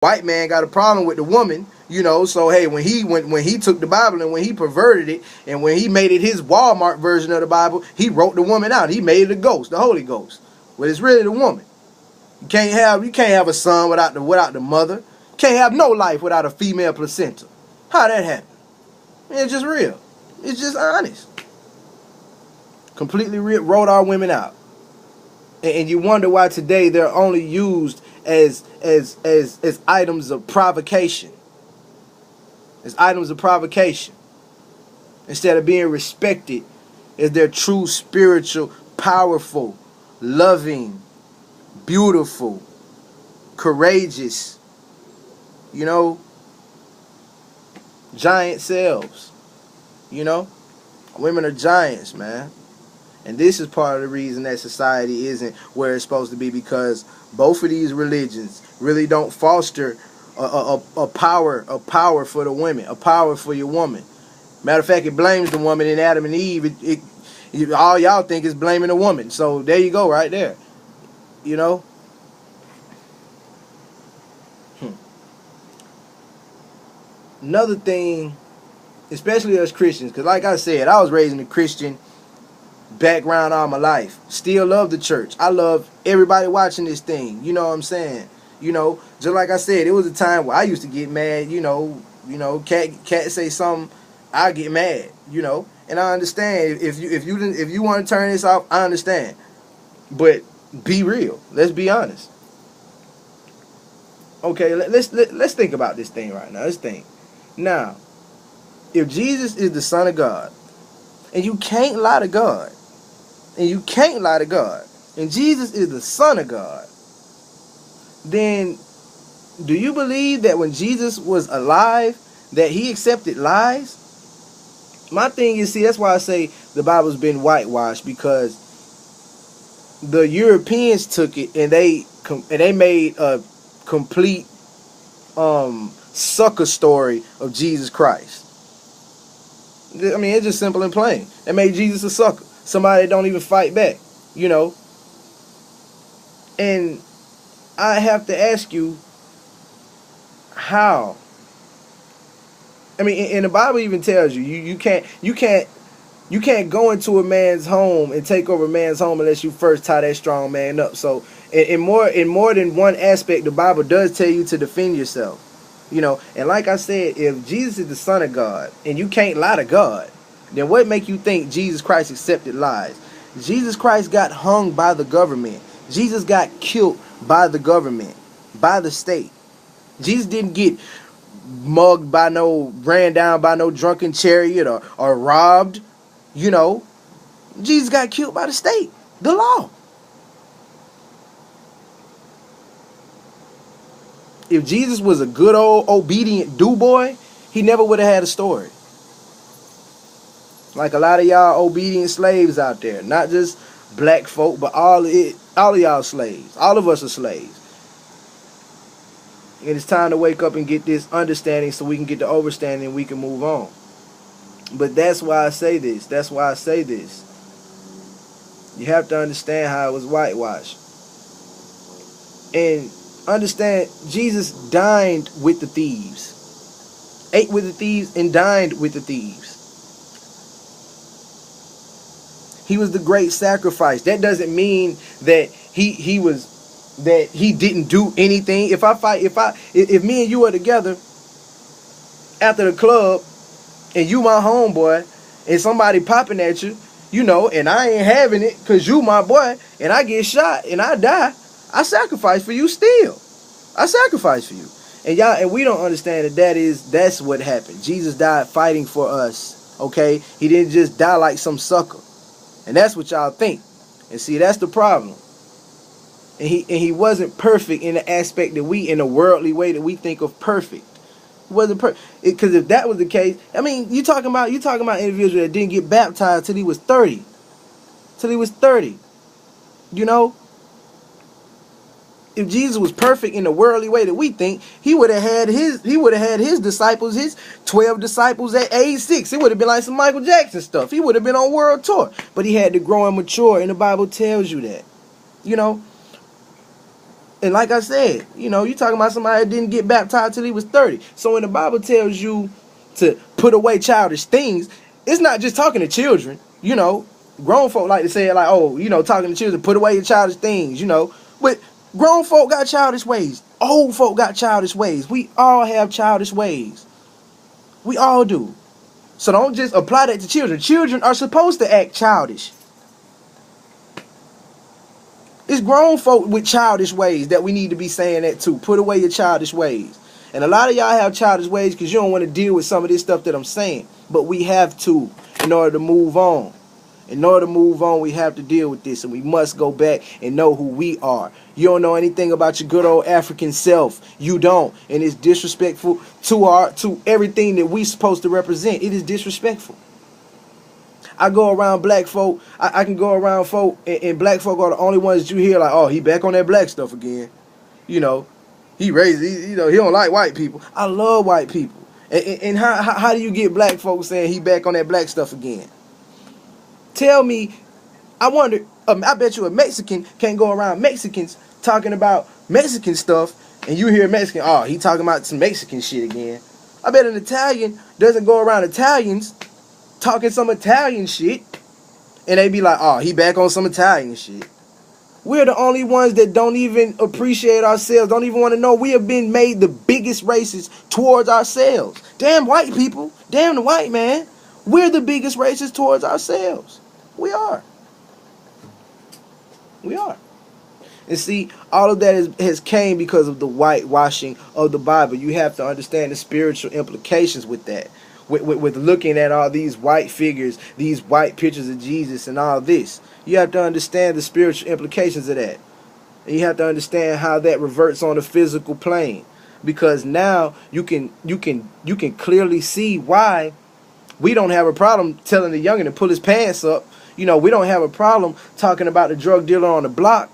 White man got a problem with the woman, so hey, when he took the Bible and when he perverted it and when he made it his Walmart version of the Bible, he wrote the woman out. He made it a ghost, the Holy Ghost. But it's really the woman. You can't have a son without the mother. You can't have no life without a female placenta. How that happen? It's just real. It's just honest. Completely wrote our women out. And you wonder why today they're only used as items of provocation. As items of provocation. Instead of being respected as their true spiritual, powerful, loving, beautiful, courageous, giant selves. Women are giants, man. And this is part of the reason that society isn't where it's supposed to be, because both of these religions really don't foster a power for the women, a power for your woman. Matter of fact, it blames the woman in Adam and Eve. All y'all think is blaming the woman. So there you go, right there. Another thing, especially us Christians, because like I said, I was raised in a Christian background all my life. Still love the church. I love everybody watching this thing. You know what I'm saying? Just like I said, it was a time where I used to get mad. Cat say something, I get mad. And I understand if you want to turn this off, I understand. But be real. Let's be honest. Okay, let's think about this thing right now. Let's think. Now, if Jesus is the Son of God, and you can't lie to God, and Jesus is the Son of God, then do you believe that when Jesus was alive that he accepted lies? My thing is, see, that's why I say the Bible's been whitewashed, because the Europeans took it and they made a complete sucker story of Jesus Christ. I mean, it's just simple and plain. They made Jesus a sucker, somebody that don't even fight back, And I have to ask you, how? I mean, and the Bible even tells you you can't go into a man's home and take over a man's home unless you first tie that strong man up. So in more than one aspect, the Bible does tell you to defend yourself. And like I said, if Jesus is the Son of God and you can't lie to God, then what make you think Jesus Christ accepted lies? Jesus Christ got hung by the government. Jesus got killed by the government, by the state. Jesus didn't get ran down by no drunken chariot or robbed. Jesus got killed by the state, the law. If Jesus was a good old obedient do-boy, he never would have had a story. Like a lot of y'all obedient slaves out there. Not just black folk, but all of y'all slaves. All of us are slaves. And it's time to wake up and get this understanding so we can get the overstanding and we can move on. But that's why I say this. You have to understand how it was whitewashed. And understand, Jesus dined with the thieves. Ate with the thieves and dined with the thieves. He was the great sacrifice. That doesn't mean that he didn't do anything. If me and you are together after the club and you my homeboy and somebody popping at you, and I ain't having it because you my boy, and I get shot and I die, I sacrifice for you still. I sacrifice for you. And we don't understand that's what happened. Jesus died fighting for us, okay? He didn't just die like some sucker. And that's what y'all think. And see, that's the problem. And he wasn't perfect in the aspect that in the worldly way that we think of perfect. It wasn't perfect. Because if that was the case, I mean, you talking about individuals that didn't get baptized till he was 30. If Jesus was perfect in the worldly way that we think, he would have had his disciples, his 12 disciples at age 6. It would have been like some Michael Jackson stuff. He would have been on world tour. But he had to grow and mature, and the Bible tells you that. And like I said, you talking about somebody that didn't get baptized till he was 30. So when the Bible tells you to put away childish things, it's not just talking to children. Grown folk like to say it like, oh, talking to children, put away your childish things, But grown folk got childish ways. Old folk got childish ways. We all have childish ways. We all do. So don't just apply that to children. Children are supposed to act childish. It's grown folk with childish ways that we need to be saying that too. Put away your childish ways. And a lot of y'all have childish ways because you don't want to deal with some of this stuff that I'm saying. But we have to in order to move on. In order to move on, we have to deal with this. And we must go back and know who we are. You don't know anything about your good old African self. You don't. And it's disrespectful to everything that we supposed to represent. It is disrespectful. I go around black folk. I can go around folk, and black folk are the only ones that you hear like, oh, he back on that black stuff again. He raised, he don't like white people. I love white people. And how do you get black folks saying he back on that black stuff again? Tell me, I wonder, I bet you a Mexican can't go around Mexicans talking about Mexican stuff, and you hear a Mexican, oh, he talking about some Mexican shit again. I bet an Italian doesn't go around Italians talking some Italian shit, and they be like, oh, he back on some Italian shit. We're the only ones that don't even appreciate ourselves, don't even want to know we have been made the biggest racists towards ourselves. Damn white people, damn the white man, we're the biggest racists towards ourselves. We are. We are. And see, all of that has came because of the whitewashing of the Bible. You have to understand the spiritual implications with that. With looking at all these white figures, these white pictures of Jesus and all this. You have to understand the spiritual implications of that. And you have to understand how that reverts on the physical plane. Because now you can clearly see why we don't have a problem telling the youngin' to pull his pants up. We don't have a problem talking about the drug dealer on the block,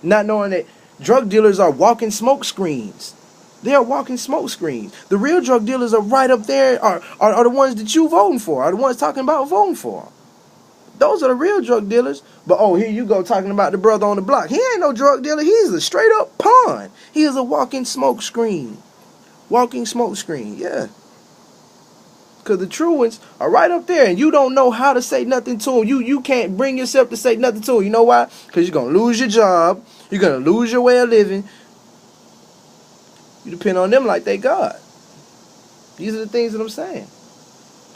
not knowing that drug dealers are walking smoke screens. They are walking smoke screens. The real drug dealers are right up there, are the ones that you voting for, are the ones talking about voting for. Those are the real drug dealers. But oh, here you go talking about the brother on the block. He ain't no drug dealer. He's a straight up pawn. He is a walking smoke screen. Walking smoke screen, yeah. Because the true ones are right up there, and you don't know how to say nothing to them. You can't bring yourself to say nothing to them. You know why? Because you're going to lose your job. You're going to lose your way of living. You depend on them like they God. These are the things that I'm saying.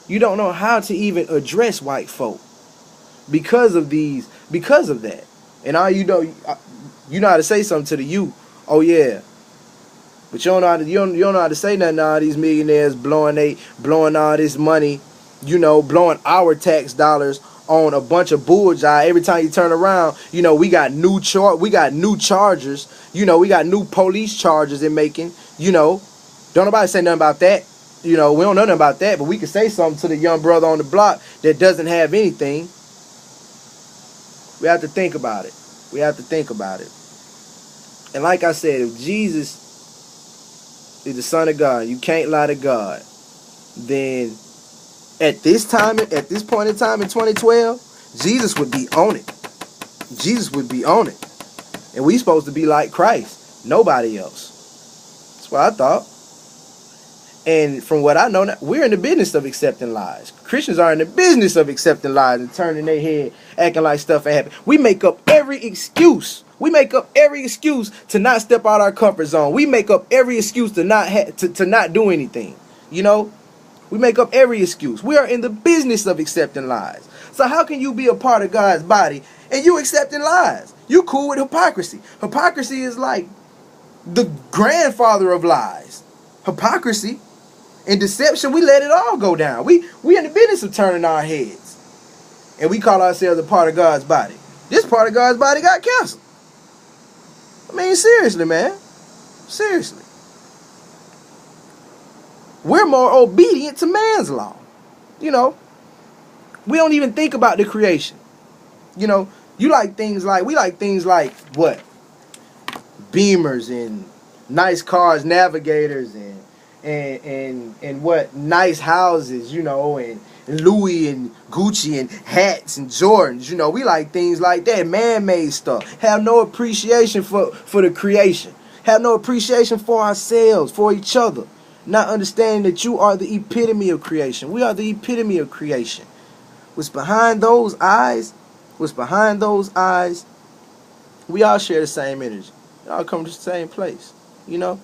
You don't know how to even address white folk because of that. And all you know how to say something to the youth. Oh yeah. But you don't know how to say nothing to all these millionaires blowing all this money, blowing our tax dollars on a bunch of bullshit. Every time you turn around, we got new chargers, we got new police charges in making, don't nobody say nothing about that. We don't know nothing about that, but we can say something to the young brother on the block that doesn't have anything. We have to think about it. We have to think about it. And like I said, if Jesus is the Son of God, you can't lie to God, then at this point in time in 2012, Jesus would be on it. Jesus would be on it. And we supposed to be like Christ. Nobody else. That's what I thought. And from what I know now, we're in the business of accepting lies. Christians are in the business of accepting lies and turning their head, acting like stuff ain't happening. We make up every excuse. We make up every excuse to not step out our comfort zone. We make up every excuse to not do anything. We make up every excuse. We are in the business of accepting lies. So how can you be a part of God's body and you accepting lies? You cool with hypocrisy. Hypocrisy is like the grandfather of lies. Hypocrisy and deception, we let it all go down. We in the business of turning our heads. And we call ourselves a part of God's body. This part of God's body got canceled. I mean, seriously, man. Seriously. We're more obedient to man's law. We don't even think about the creation. We like things like what? Beamers and nice cars, navigators, and and what nice houses, you know, and Louis and Gucci and hats and Jordans, you know, we like things like that, man-made stuff. Have no appreciation for the creation. Have no appreciation for ourselves, for each other. Not understanding that you are the epitome of creation. We are the epitome of creation. What's behind those eyes? What's behind those eyes? We all share the same energy. We all come to the same place, you know.